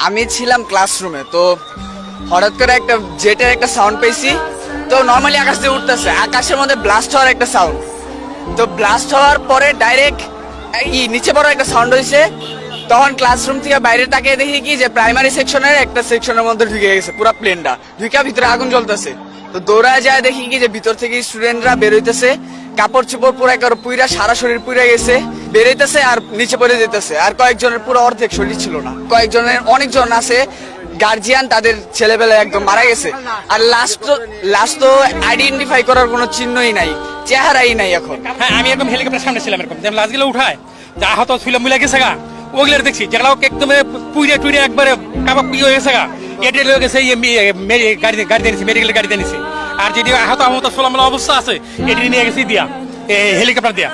আমি ছিলাম ক্লাসরুমে, তো হঠাৎ করে একটা জেটের একটা সাউন্ড পেয়েছি। তো নর্মালি আকাশ দিয়ে উঠতেছে, আকাশের মধ্যে ব্লাস্ট হওয়ার একটা সাউন্ড। তো ব্লাস্ট হওয়ার পরে ডাইরেক্ট নিচে বড় একটা সাউন্ড হয়েছে। তখন ক্লাসরুম থেকে বাইরে তাকিয়ে দেখি কি যে প্রাইমারি সেকশনের একটা সেকশনের মধ্যে ঢুকে গেছে পুরো প্লেনটা, ঢুকে ভিতরে আগুন জ্বলতেছে। তো দৌড়ায় যায় দেখি কি যে ভিতর থেকে স্টুডেন্টরা বেরোইতেছে, কাপড় চোপড় পুরো একেবারে পুইরা, সারা শরীর পুইরা গেছে, বেরোইতেছে আর নিচে পড়ে যেতেছে। আর কয়েকজনের পুরো অর্ধেক শরীর ছিল না, কয়েকজনের অনেকজন আছে গার্জিয়ান, তাদের ছেলেবেলা একদম মারা গেছে। আর লাস্ট তো আইডেন্টিফাই করার কোনো চিহ্নই নাই, চেহারাই নাই এখন। হ্যাঁ, আমি একদম হেলিকপ্টার সামনে ছিলাম, এরকম যেমন লাশগুলো উঠায় যা আহত ছিল মিলে গেছে গা, ওগুলো দেখছি যেগুলো একদম পুইরে টুইরে একবারে কাবাব পিয়ে হয়ে গেছে গা, এটা হয়ে গেছে গাড়ি দিয়েছি, মেডিকেল গাড়ি দিয়েছি। আর যেটি আহত সোলামলা অবস্থা আছে এটি নিয়ে গেছি দিয়া হেলিকপ্টার দিয়া।